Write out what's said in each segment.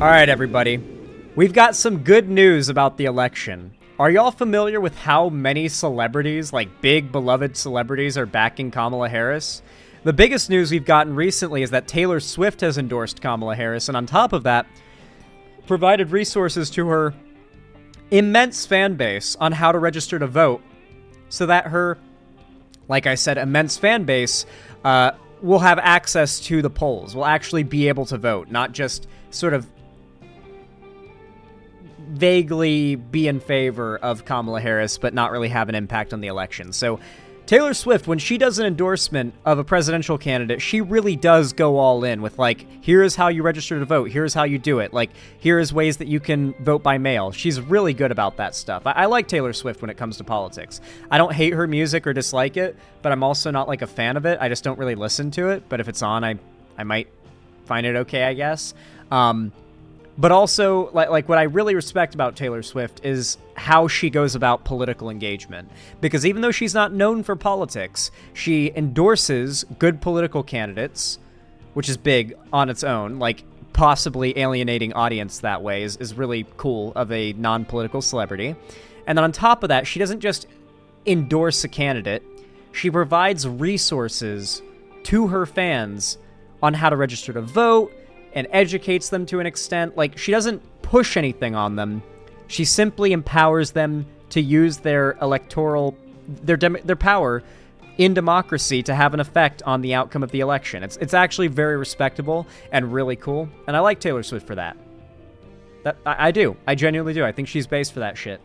All right, everybody. We've got some good news about the election. Are y'all familiar with how many celebrities, like big beloved celebrities, are backing Kamala Harris? The biggest news we've gotten recently is that Taylor Swift has endorsed Kamala Harris, and on top of that, provided resources to her immense fan base on how to register to vote so that her, like I said, immense fan base will have access to the polls, will actually be able to vote, not just sort of vaguely be in favor of Kamala Harris, but not really have an impact on the election. So Taylor Swift, when she does an endorsement of a presidential candidate, she really does go all in with, like, here's how you register to vote, here's how you do it, like, here's ways that you can vote by mail. She's really good about that stuff. I like Taylor Swift when it comes to politics. I don't hate her music or dislike it, but I'm also not, like, a fan of it. I just don't really listen to it, but if it's on, I might find it okay, I guess. But also, like what I really respect about Taylor Swift is how she goes about political engagement. Because even though she's not known for politics, she endorses good political candidates, which is big on its own. Like, possibly alienating audience that way is really cool of a non-political celebrity. And then on top of that, she doesn't just endorse a candidate. She provides resources to her fans on how to register to vote, and educates them to an extent. Like, she doesn't push anything on them. She simply empowers them to use their electoral, their power in democracy to have an effect on the outcome of the election. It's actually very respectable and really cool, and I like Taylor Swift for that. I do. I genuinely do. I think she's based for that shit.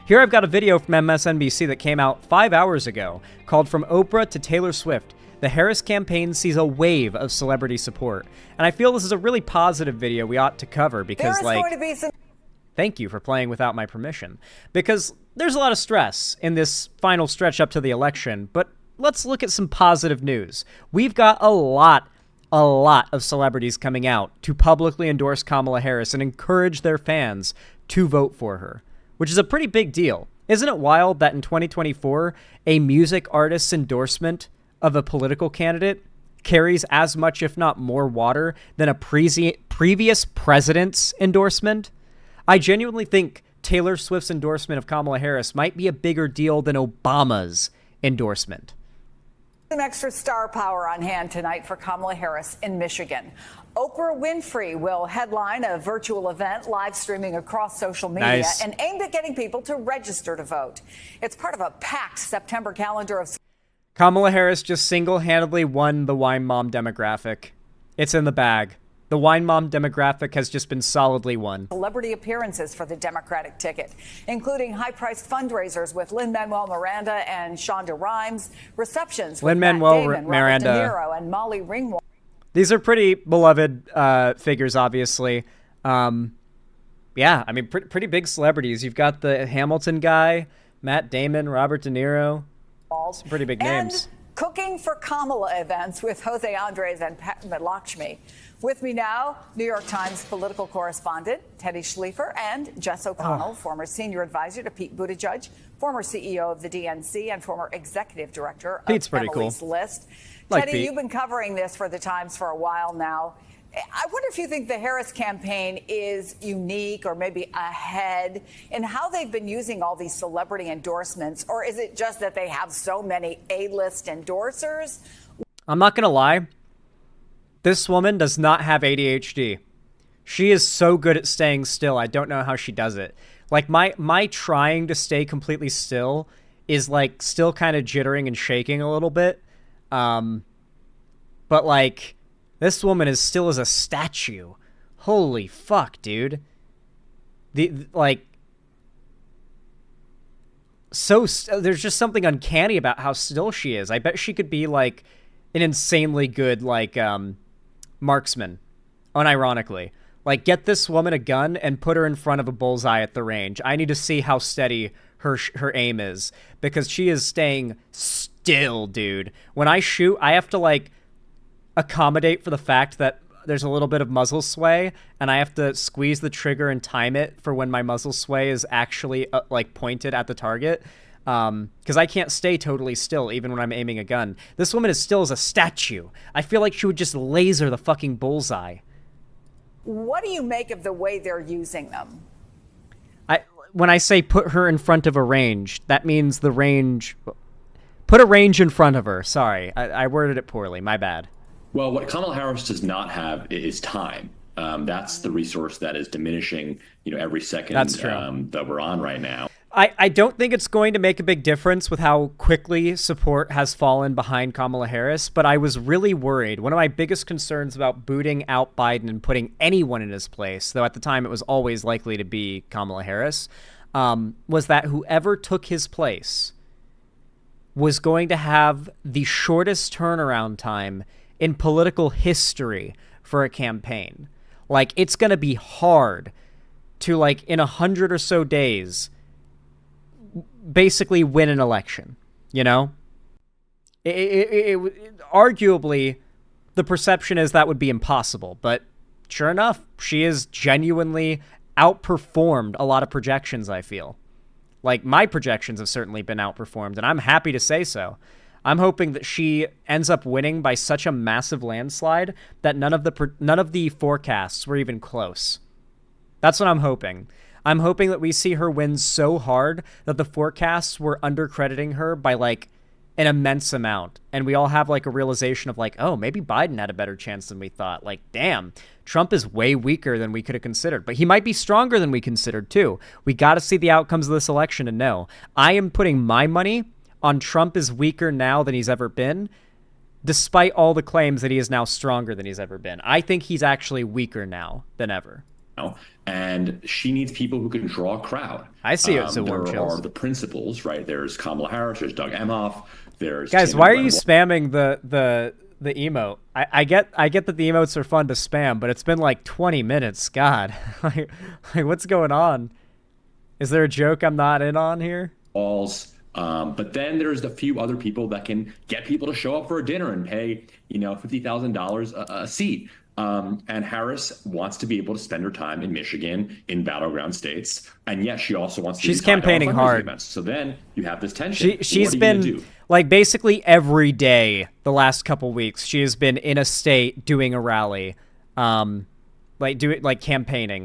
Here I've got a video from MSNBC that came out 5 hours ago called "From Oprah to Taylor Swift. The Harris campaign sees a wave of celebrity support." And I feel this is a really positive video we ought to cover because, like, thank you for playing without my permission. Because there's a lot of stress in this final stretch up to the election, but let's look at some positive news. We've got a lot of celebrities coming out to publicly endorse Kamala Harris and encourage their fans to vote for her, which is a pretty big deal. Isn't it wild that in 2024, a music artist's endorsement of a political candidate carries as much, if not more, water than a previous president's endorsement? I genuinely think Taylor Swift's endorsement of Kamala Harris might be a bigger deal than Obama's endorsement. Some extra star power on hand tonight for Kamala Harris in Michigan. Oprah Winfrey will headline a virtual event live streaming across social media and aimed at getting people to register to vote. It's part of a packed September calendar of... Kamala Harris just single-handedly won the wine mom demographic. It's in the bag. The wine mom demographic has just been solidly won. Celebrity appearances for the Democratic ticket, including high-priced fundraisers with Lin-Manuel Miranda and Shonda Rhimes, receptions with Matt Damon, Robert De Niro, and Molly Ringwald. These are pretty beloved figures, obviously. Yeah, I mean, pretty big celebrities. You've got the Hamilton guy, Matt Damon, Robert De Niro. Some pretty big names. And cooking for Kamala events with Jose Andres and Pat Lakshmi. With me now, New York Times political correspondent Teddy Schliefer and Jess O'Connell, former senior advisor to Pete Buttigieg, former CEO of the DNC, and former executive director of Emily's List. Teddy, you've been covering this for the Times for a while now. I wonder if you think the Harris campaign is unique or maybe ahead in how they've been using all these celebrity endorsements, or is it just that they have so many A-list endorsers? I'm not going to lie. This woman does not have ADHD. She is so good at staying still. I don't know how she does it. Like, my trying to stay completely still is, like, still kind of jittering and shaking a little bit. But, like, this woman is still as a statue. Holy fuck, dude. There's just something uncanny about how still she is. I bet she could be, like, an insanely good, like, marksman, unironically. Like, get this woman a gun and put her in front of a bullseye at the range. I need to see how steady her aim is, because she is staying still, dude. When I shoot, I have to, like, accommodate for the fact that there's a little bit of muzzle sway, and I have to squeeze the trigger and time it for when my muzzle sway is actually like pointed at the target, because I can't stay totally still even when I'm aiming a gun. This woman is still as a statue. I feel like she would just laser the fucking bullseye. What do you make of the way they're using them? When I say put her in front of a range, that means the range. Put a range in front of her. Sorry, I worded it poorly. My bad. Well, what Kamala Harris does not have is time. That's the resource that is diminishing, every second That's true. That we're on right now. I don't think it's going to make a big difference with how quickly support has fallen behind Kamala Harris, but I was really worried. One of my biggest concerns about booting out Biden and putting anyone in his place, though at the time it was always likely to be Kamala Harris, was that whoever took his place was going to have the shortest turnaround time in political history for a campaign. Like, it's going to be hard to, like, in 100 or so days, basically win an election, arguably, the perception is that would be impossible, but sure enough, she has genuinely outperformed a lot of projections, I feel. Like, my projections have certainly been outperformed, and I'm happy to say so. I'm hoping that she ends up winning by such a massive landslide that none of the forecasts were even close. That's what I'm hoping. I'm hoping that we see her win so hard that the forecasts were undercrediting her by, like, an immense amount. And we all have, like, a realization of, like, oh, maybe Biden had a better chance than we thought. Like, damn, Trump is way weaker than we could have considered. But he might be stronger than we considered, too. We got to see the outcomes of this election and know. I am putting my money on Trump is weaker now than he's ever been, despite all the claims that he is now stronger than he's ever been. I think he's actually weaker now than ever. And she needs people who can draw a crowd. I see it. So there are the principals, right? There's Kamala Harris, there's Doug Emhoff, there's guys. Tim Why are you spamming the emote? I get that the emotes are fun to spam, but it's been like 20 minutes. God, like what's going on? Is there a joke I'm not in on here? But then there's a few other people that can get people to show up for a dinner and pay, $50,000 a seat. And Harris wants to be able to spend her time in Michigan, in battleground states, and yet she also wants to. She's campaigning hard. Events. So then you have this tension. She's been like basically every day the last couple weeks. She has been in a state doing a rally, campaigning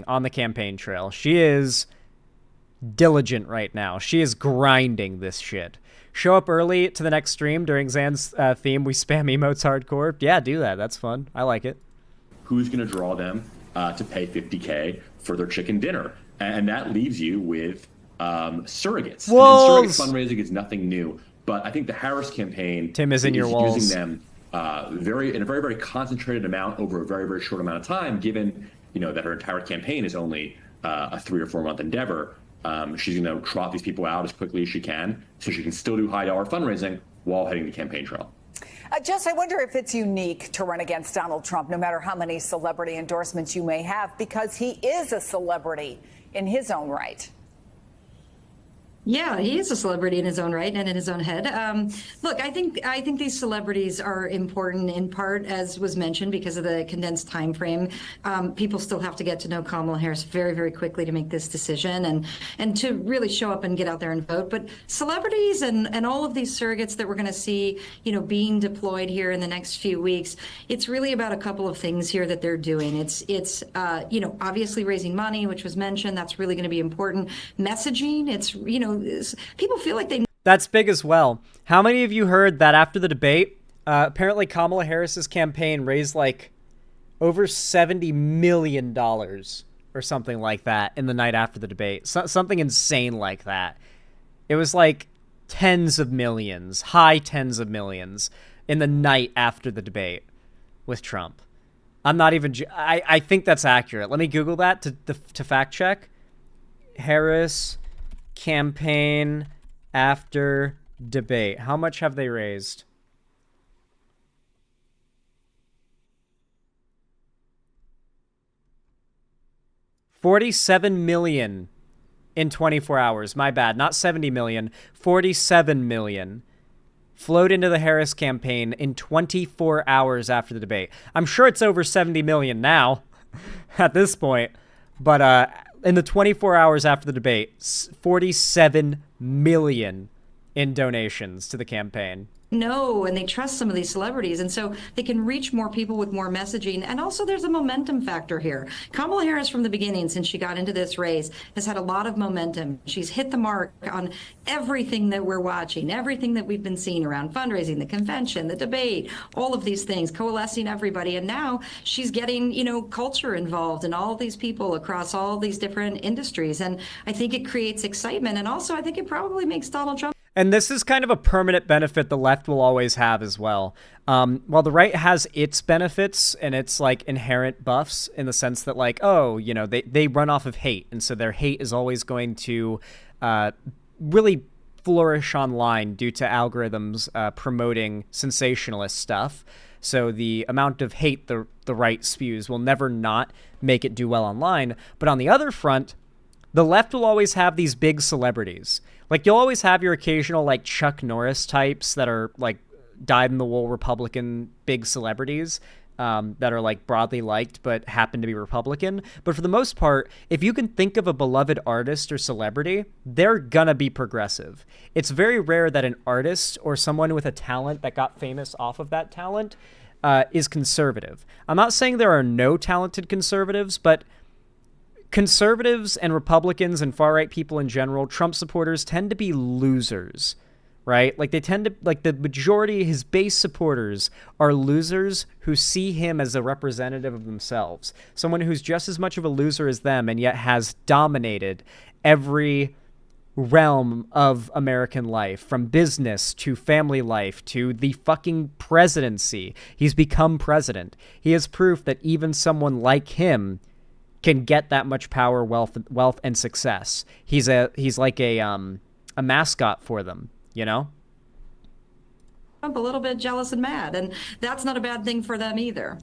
on the campaign trail. She is diligent right now. She is grinding this shit. Show up early to the next stream during Zan's theme. We spam emotes hardcore. Yeah, do that. That's fun. I like it. Who's going to draw them to pay $50K for their chicken dinner? And that leaves you with surrogates. Walls. And surrogate fundraising is nothing new, but I think the Harris campaign Tim is in your walls. Using them in a very, very concentrated amount over a very, very short amount of time, given that her entire campaign is only a 3 or 4 month endeavor. She's going to trot these people out as quickly as she can so she can still do high dollar fundraising while heading the campaign trail. Jess, I wonder if it's unique to run against Donald Trump, no matter how many celebrity endorsements you may have, because he is a celebrity in his own right. Yeah, he is a celebrity in his own right and in his own head. Look, I think these celebrities are important in part, as was mentioned, because of the condensed time frame. People still have to get to know Kamala Harris very, very quickly to make this decision and to really show up and get out there and vote. But celebrities and all of these surrogates that we're going to see, being deployed here in the next few weeks, it's really about a couple of things here that they're doing. It's obviously raising money, which was mentioned. That's really going to be important. Messaging, it's, people feel like they. That's big as well. How many of you heard that after the debate, apparently Kamala Harris's campaign raised like over $70 million or something like that in the night after the debate? Something insane like that. It was like tens of millions, high tens of millions in the night after the debate with Trump. I'm not even. I think that's accurate. Let me Google that to fact check. Harris campaign after debate. How much have they raised? $47 million in 24 hours. My bad. Not 70 million. 47 million flowed into the Harris campaign in 24 hours after the debate. I'm sure it's over 70 million now at this point, but in the 24 hours after the debate, 47 million in donations to the campaign. know and they trust some of these celebrities, and so they can reach more people with more messaging. And also there's a momentum factor here. Kamala Harris from the beginning, since she got into this race, has had a lot of momentum. She's hit the mark on everything that we're watching, everything that we've been seeing around fundraising, the convention, the debate, all of these things, coalescing everybody. And now she's getting, culture involved and all of these people across all these different industries. And I think it creates excitement. And also I think it probably makes Donald Trump. And this is kind of a permanent benefit the left will always have as well. While the right has its benefits and its like inherent buffs in the sense that like, they run off of hate. And so their hate is always going to really flourish online due to algorithms promoting sensationalist stuff. So the amount of hate the right spews will never not make it do well online. But on the other front, the left will always have these big celebrities. Like, you'll always have your occasional, like, Chuck Norris types that are, like, dyed-in-the-wool Republican big celebrities that are, like, broadly liked but happen to be Republican. But for the most part, if you can think of a beloved artist or celebrity, they're gonna be progressive. It's very rare that an artist or someone with a talent that got famous off of that talent is conservative. I'm not saying there are no talented conservatives, but conservatives and Republicans and far-right people in general, Trump supporters, tend to be losers, right? Like, they tend to, like, the majority, his base supporters are losers who see him as a representative of themselves. Someone who's just as much of a loser as them and yet has dominated every realm of American life, from business to family life to the fucking presidency. He's become president. He is proof that even someone like him can get that much power, wealth, and success. He's like a mascot for them, I'm a little bit jealous and mad, and that's not a bad thing for them either.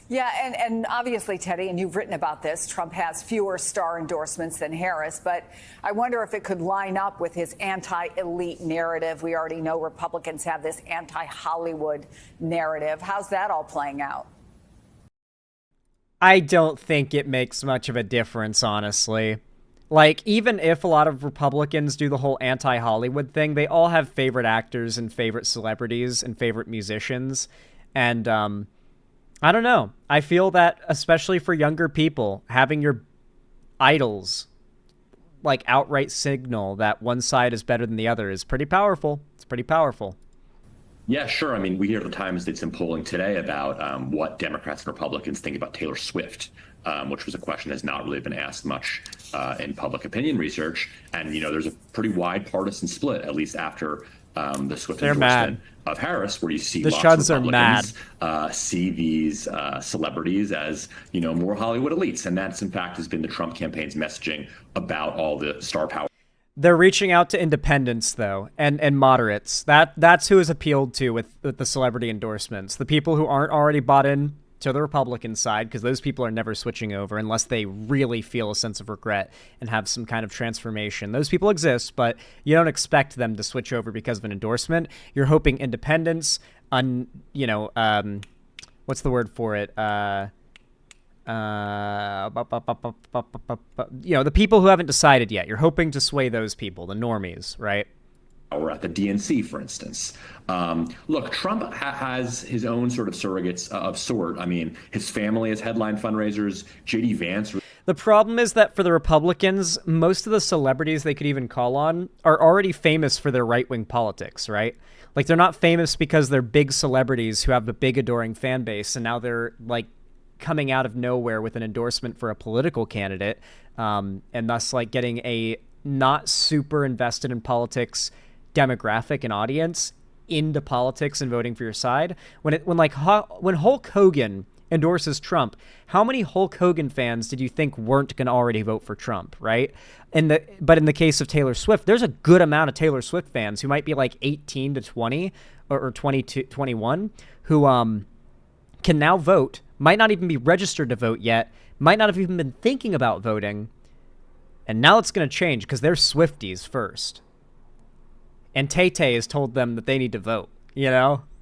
Yeah, and obviously, Teddy, and you've written about this, Trump has fewer star endorsements than Harris, but I wonder if it could line up with his anti-elite narrative. We already know Republicans have this anti-Hollywood narrative. How's that all playing out? I don't think it makes much of a difference, honestly. Like, even if a lot of Republicans do the whole anti-Hollywood thing, they all have favorite actors and favorite celebrities and favorite musicians. And, I don't know. I feel that, especially for younger people, having your idols, like, outright signal that one side is better than the other is pretty powerful. It's pretty powerful. Yeah, sure. I mean, we hear at the Times did some polling today about what Democrats and Republicans think about Taylor Swift, which was a question that's not really been asked much in public opinion research. And, there's a pretty wide partisan split, at least after the Swift endorsement of Harris, where you see the lots Shuds of Republicans are mad. See these celebrities as, more Hollywood elites. And that's, in fact, has been the Trump campaign's messaging about all the star power. They're reaching out to independents, though, and moderates. That's who is appealed to with the celebrity endorsements. The people who aren't already bought in to the Republican side, because those people are never switching over unless they really feel a sense of regret and have some kind of transformation. Those people exist, but you don't expect them to switch over because of an endorsement. You're hoping independents, what's the word for it? The people who haven't decided yet. You're hoping to sway those people, the normies, right? Or at the DNC, for instance. Look, Trump has his own sort of surrogates of sort. I mean, his family has headline fundraisers. J.D. Vance. The problem is that for the Republicans, most of the celebrities they could even call on are already famous for their right-wing politics, right? Like, they're not famous because they're big celebrities who have a big adoring fan base, and now they're, like, coming out of nowhere with an endorsement for a political candidate, and thus, like, getting a not super invested in politics demographic and audience into politics and voting for your side. When Hulk Hogan endorses Trump, how many Hulk Hogan fans did you think weren't going to already vote for Trump, right? But in the case of Taylor Swift, there's a good amount of Taylor Swift fans who might be like 18 to 20 or 22, 21 who can now vote, might not even be registered to vote yet, might not have even been thinking about voting, and now it's going to change because they're Swifties first. And Tay-Tay has told them that they need to vote,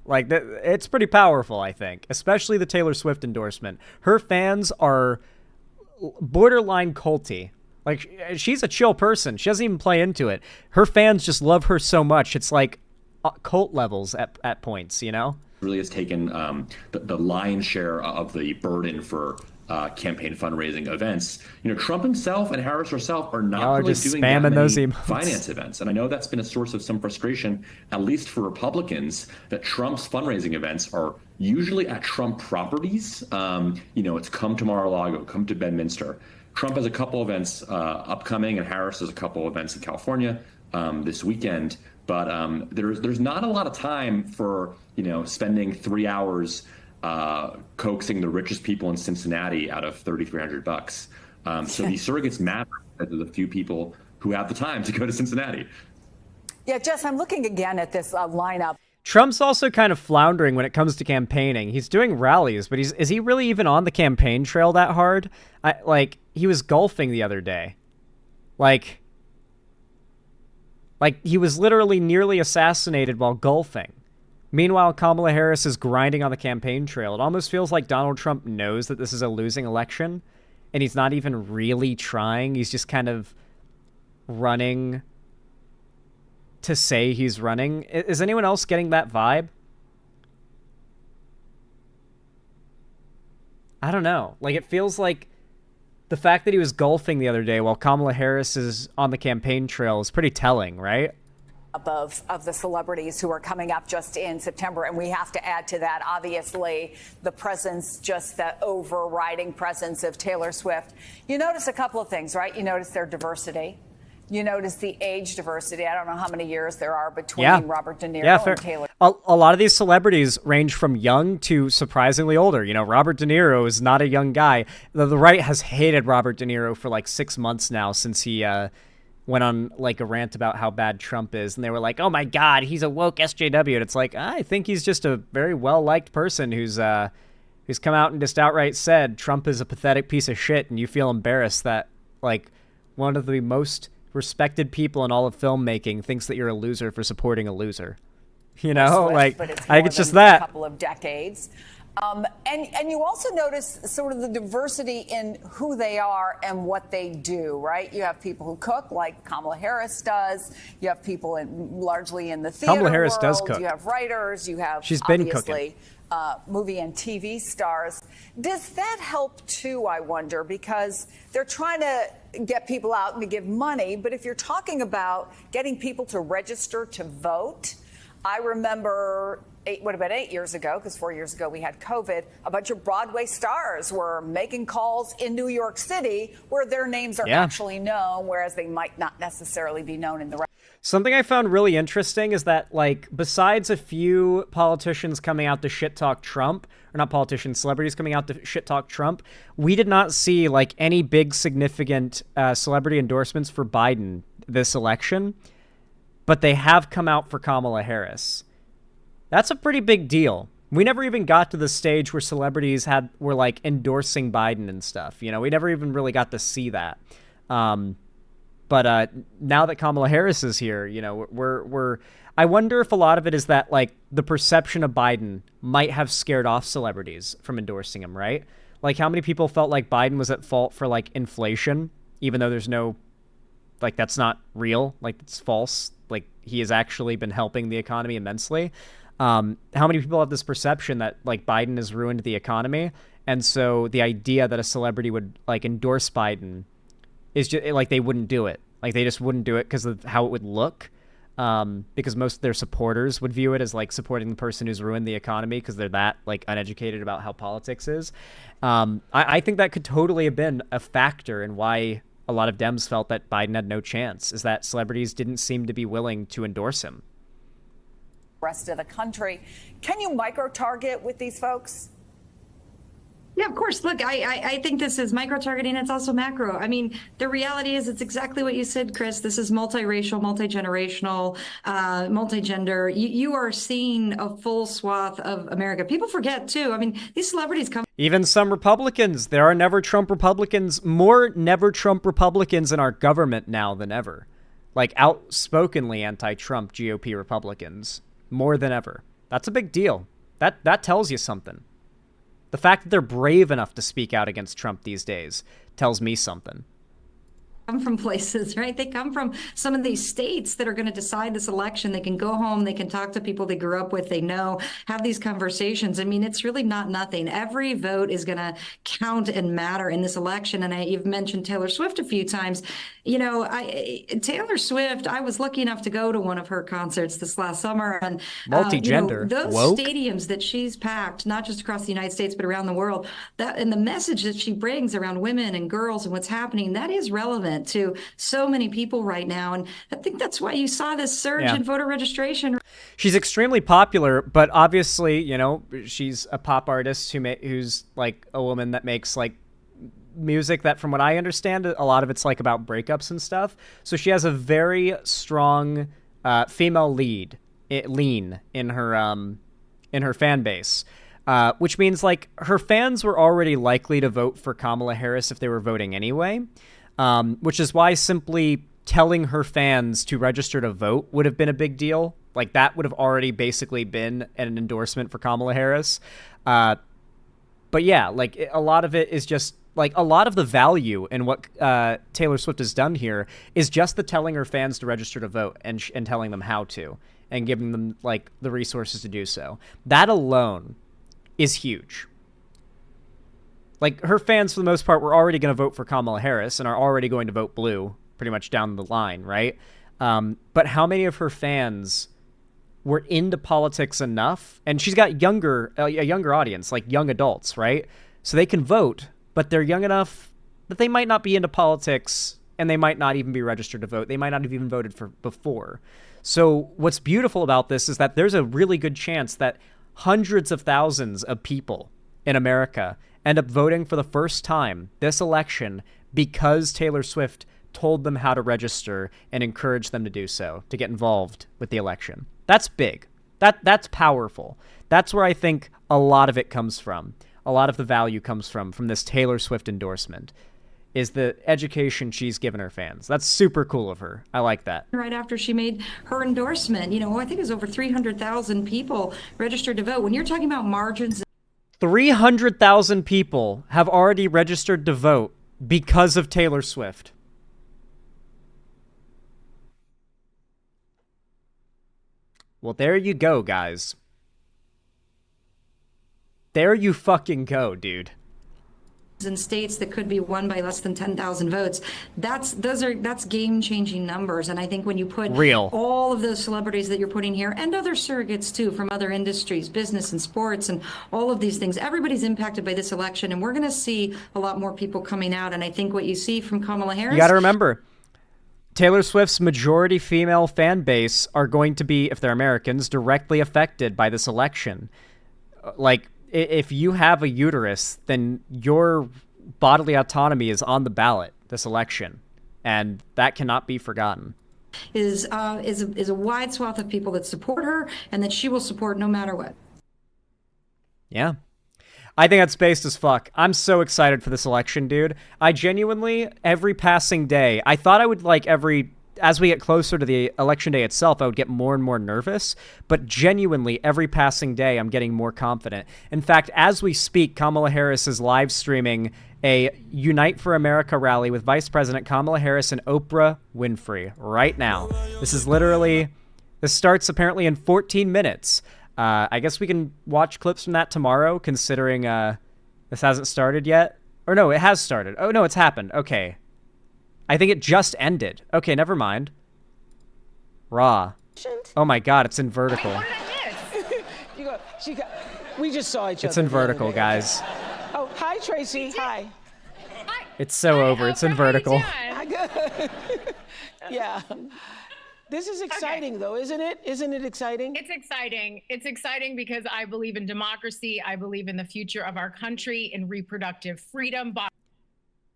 Like, it's pretty powerful, I think, especially the Taylor Swift endorsement. Her fans are borderline culty. Like, she's a chill person. She doesn't even play into it. Her fans just love her so much. It's like cult levels at points, you know? Really has taken the lion's share of the burden for campaign fundraising events. Trump himself and Harris herself are not Y'all are really just doing spamming that those many emotes. finance events. And I know that's been a source of some frustration, at least for Republicans, that Trump's fundraising events are usually at Trump properties. It's come to Mar-a-Lago, come to Bedminster. Trump has a couple events upcoming, and Harris has a couple events in California this weekend. But there's not a lot of time for spending 3 hours coaxing the richest people in Cincinnati out of $3,300. So these surrogates matter to the few people who have the time to go to Cincinnati. Yeah, Jess, I'm looking again at this lineup. Trump's also kind of floundering when it comes to campaigning. He's doing rallies, but is he really even on the campaign trail that hard? He was golfing the other day. Like he was literally nearly assassinated while golfing. Meanwhile, Kamala Harris is grinding on the campaign trail. It almost feels like Donald Trump knows that this is a losing election, and he's not even really trying. He's just kind of running to say he's running. Is anyone else getting that vibe? I don't know. It feels like the fact that he was golfing the other day while Kamala Harris is on the campaign trail is pretty telling, right? Of the celebrities who are coming up just in September. And we have to add to that, obviously, the presence, just the overriding presence of Taylor Swift. You notice a couple of things, right? You notice their diversity. You notice the age diversity. I don't know how many years there are between Robert De Niro and Taylor. A lot of these celebrities range from young to surprisingly older. Robert De Niro is not a young guy. The right has hated Robert De Niro for 6 months now since he went on a rant about how bad Trump is. And they were like, oh my God, he's a woke SJW. And it's I think he's just a very well-liked person who's come out and just outright said Trump is a pathetic piece of shit. And you feel embarrassed that one of the most respected people in all of filmmaking thinks that you're a loser for supporting a loser. Swift, I think it's just a that. Couple of decades. And you also notice sort of the diversity in who they are and what they do, right? You have people who cook, like Kamala Harris does. You have people largely in the theater Kamala Harris world. does cook. You have writers. You have She's been obviously cooking. Movie and TV stars. Does that help too, I wonder? Because they're trying to get people out and to give money. But if you're talking about getting people to register to vote, I remember it would have been 8 years ago, because 4 years ago we had COVID, a bunch of Broadway stars were making calls in New York City where their names are actually known, whereas they might not necessarily be known in the rest. Something I found really interesting is that, besides a few politicians coming out to shit talk Trump, or not politicians, celebrities coming out to shit talk Trump, we did not see, any big significant celebrity endorsements for Biden this election, but they have come out for Kamala Harris. That's a pretty big deal. We never even got to the stage where celebrities were endorsing Biden and stuff. We never even really got to see that. But now that Kamala Harris is here, I wonder if a lot of it is that the perception of Biden might have scared off celebrities from endorsing him, right? How many people felt like Biden was at fault for inflation, even though there's no, that's not real, it's false. He has actually been helping the economy immensely. How many people have this perception that Biden has ruined the economy? And so the idea that a celebrity would endorse Biden is just they wouldn't do it. They just wouldn't do it because of how it would look. Because most of their supporters would view it as supporting the person who's ruined the economy because they're that uneducated about how politics is. I think that could totally have been a factor in why a lot of Dems felt that Biden had no chance, is that celebrities didn't seem to be willing to endorse him. Rest of the country. Can you micro-target with these folks? Yeah, of course. Look, I think this is micro-targeting. It's also macro. I mean, the reality is it's exactly what you said, Chris. This is multiracial, multi-generational, multi-gender. You are seeing a full swath of America. People forget, too. I mean, these celebrities come. Even some Republicans. There are never Trump Republicans, more never Trump Republicans in our government now than ever. Outspokenly anti-Trump GOP Republicans. More than ever. That's a big deal. That tells you something. The fact that they're brave enough to speak out against Trump these days tells me something. come from places, right? They come from some of these states that are going to decide this election. They can go home, they can talk to people they grew up with, they know, have these conversations. I mean, it's really not nothing. Every vote is going to count and matter in this election. And you've mentioned Taylor Swift a few times. You know, Taylor Swift, I was lucky enough to go to one of her concerts this last summer. And multi-gender, those woke stadiums that she's packed, not just across the United States, but around the world, that and the message that she brings around women and girls and what's happening, that is relevant to so many people right now. And I think that's why you saw this surge in voter registration. She's extremely popular, but obviously, you know, she's a pop artist who's like a woman that makes like music that, from what I understand, a lot of it's like about breakups and stuff. So she has a very strong female lean in her fan base. Which means like her fans were already likely to vote for Kamala Harris if they were voting anyway, which is why simply telling her fans to register to vote would have been a big deal. Like that would have already basically been an endorsement for Kamala Harris. But yeah, like a lot of it is just like a lot of the value in what Taylor Swift has done here is just the telling her fans to register to vote and telling them how to and giving them like the resources to do so. That alone is huge. Like, her fans, for the most part, were already going to vote for Kamala Harris and are already going to vote blue pretty much down the line, right? But how many of her fans were into politics enough? And she's got a younger audience, like young adults, right? So they can vote, but they're young enough that they might not be into politics and they might not even be registered to vote. They might not have even voted for before. So what's beautiful about this is that there's a really good chance that hundreds of thousands of people in America end up voting for the first time this election because Taylor Swift told them how to register and encouraged them to do so, to get involved with the election. That's big. That's powerful. That's where I think a lot of it comes from. A lot of the value comes from this Taylor Swift endorsement, is the education she's given her fans. That's super cool of her. I like that. Right after she made her endorsement, you know, I think it was over 300,000 people registered to vote. When you're talking about margins, 300,000 people have already registered to vote because of Taylor Swift. Well, there you go, guys. There you fucking go, dude. In states that could be won by less than 10,000 votes, that's game-changing numbers. And I think when you put all of those celebrities that you're putting here and other surrogates too from other industries, business and sports and all of these things, everybody's impacted by this election, and we're going to see a lot more people coming out. And I think what you see from Kamala Harris, you got to remember, Taylor Swift's majority female fan base are going to be, if they're Americans, directly affected by this election. Like, if you have a uterus, then your bodily autonomy is on the ballot this election, and that cannot be forgotten. Is a wide swath of people that support her and that she will support no matter what. Yeah. I think that's based as fuck. I'm so excited for this election, dude. I genuinely, every passing day, I thought I would as we get closer to the election day itself, I would get more and more nervous, but genuinely, every passing day, I'm getting more confident. In fact, as we speak, Kamala Harris is live streaming a Unite for America rally with Vice President Kamala Harris and Oprah Winfrey right now. This starts apparently in 14 minutes. I guess we can watch clips from that tomorrow, considering this hasn't started yet. Or no, it has started. Oh, no, it's happened. Okay. I think it just ended. Okay, never mind. Raw. Oh my god, it's in vertical. We just saw each other. It's in vertical, guys. Oh, hi, Tracy. Hi. It's so over. It's in vertical. Good. Yeah. This is exciting, though, isn't it? Isn't it exciting? It's exciting. It's exciting because I believe in democracy. I believe in the future of our country, in reproductive freedom.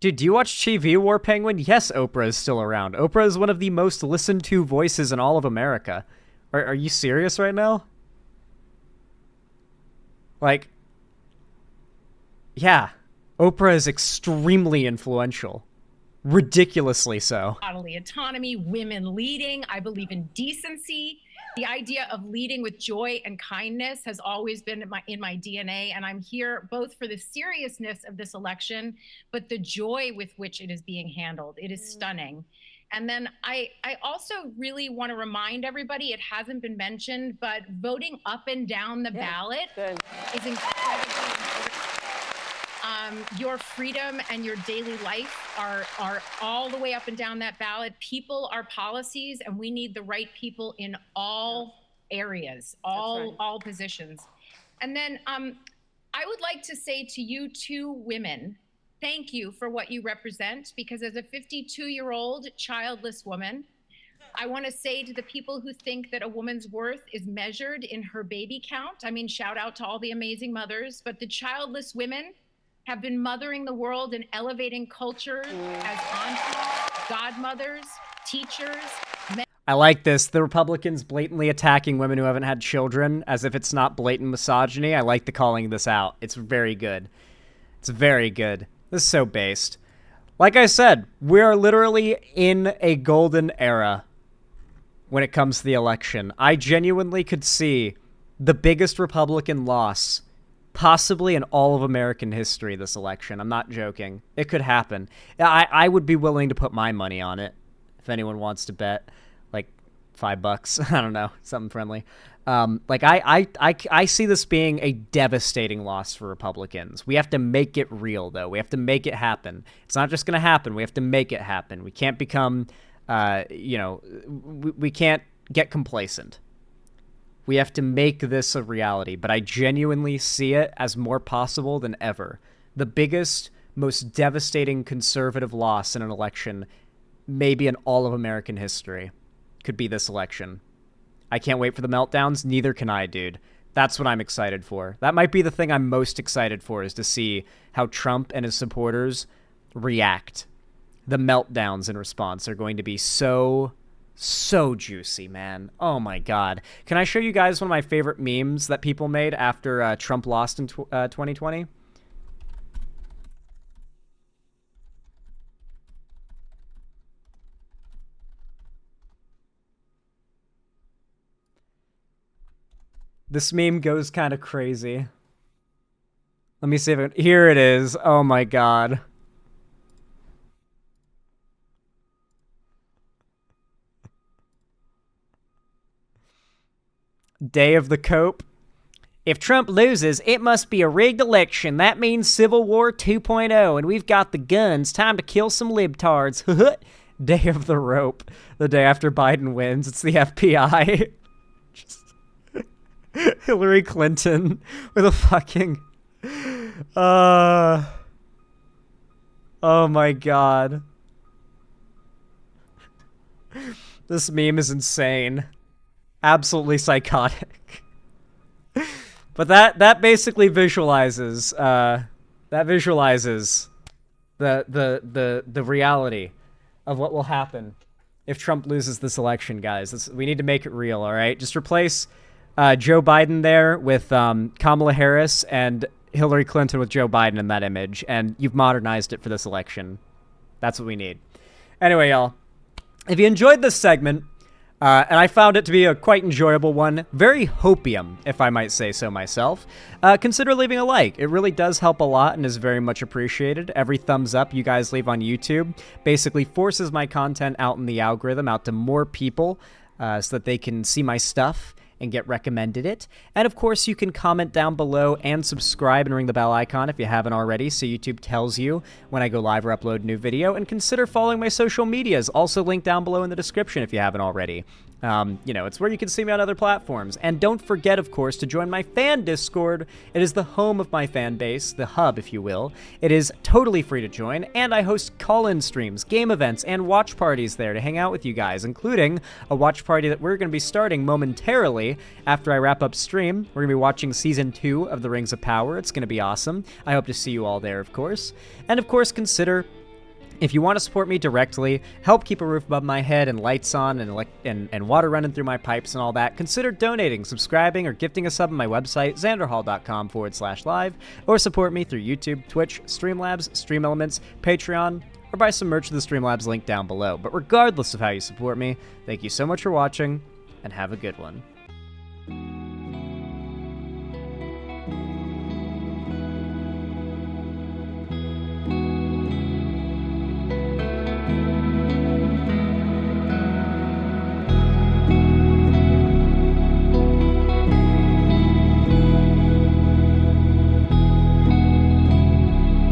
Dude, do you watch TV, War Penguin? Yes, Oprah is still around. Oprah is one of the most listened to voices in all of America. Are you serious right now? Like, yeah, Oprah is extremely influential. Ridiculously so. Bodily autonomy, women leading. I believe in decency. The idea of leading with joy and kindness has always been in my DNA, and I'm here both for the seriousness of this election, but the joy with which it is being handled. It is stunning. And then I also really want to remind everybody, it hasn't been mentioned, but voting up and down the ballot is incredibly important. Your freedom and your daily life are all the way up and down that ballot. People are policies, and we need the right people in all areas, all positions. And then I would like to say to you two women, thank you for what you represent, because as a 52-year-old childless woman, I want to say to the people who think that a woman's worth is measured in her baby count, I mean, shout out to all the amazing mothers, but the childless women have been mothering the world and elevating culture as aunties, godmothers, teachers. I like this. The Republicans blatantly attacking women who haven't had children as if it's not blatant misogyny. I like the calling this out. It's very good. It's very good. This is so based. Like I said, we are literally in a golden era when it comes to the election. I genuinely could see the biggest Republican loss possibly in all of American history this election. I'm not joking. It could happen. I would be willing to put my money on it if anyone wants to bet, like $5. I don't know, something friendly. Like I see this being a devastating loss for Republicans. We have to make it real, though. We have to make it happen. It's not just going to happen. We have to make it happen. We can't become, we can't get complacent. We have to make this a reality, but I genuinely see it as more possible than ever. The biggest, most devastating conservative loss in an election, maybe in all of American history, could be this election. I can't wait for the meltdowns. Neither can I, dude. That's what I'm excited for. That might be the thing I'm most excited for, is to see how Trump and his supporters react. The meltdowns in response are going to be so juicy, man. Oh my god. Can I show you guys one of my favorite memes that people made after Trump lost in 2020? This meme goes kind of crazy. Let me see if it... Here it is. Oh my god. Day of the Cope. If Trump loses, it must be a rigged election. That means Civil War 2.0, and we've got the guns. Time to kill some libtards. Day of the Rope. The day after Biden wins. It's the FBI. Just Hillary Clinton with a fucking... Oh my god. This meme is insane. Absolutely psychotic. But that basically visualizes the reality of what will happen if Trump loses this election, guys. We need to make it real, all right? Just replace Joe Biden there with Kamala Harris and Hillary Clinton with Joe Biden in that image, and you've modernized it for this election. That's what we need. Anyway, y'all, if you enjoyed this segment, and I found it to be a quite enjoyable one, very hopium, if I might say so myself, consider leaving a like. It really does help a lot and is very much appreciated. Every thumbs up you guys leave on YouTube basically forces my content out in the algorithm, out to more people, so that they can see my stuff and get recommended it. And of course, you can comment down below and subscribe and ring the bell icon if you haven't already, so YouTube tells you when I go live or upload a new video. And consider following my social medias, also linked down below in the description if you haven't already. It's where you can see me on other platforms. And don't forget, of course, to join my fan Discord. It is the home of my fan base, the hub, if you will. It is totally free to join, and I host call-in streams, game events, and watch parties there to hang out with you guys, including a watch party that we're going to be starting momentarily after I wrap up stream. We're going to be watching Season 2 of The Rings of Power. It's going to be awesome. I hope to see you all there, of course. And, of course, consider... if you want to support me directly, help keep a roof above my head and lights on and water running through my pipes and all that, consider donating, subscribing, or gifting a sub on my website, xanderhall.com/live, or support me through YouTube, Twitch, Streamlabs, StreamElements, Patreon, or buy some merch to the Streamlabs link down below. But regardless of how you support me, thank you so much for watching. and have a good one.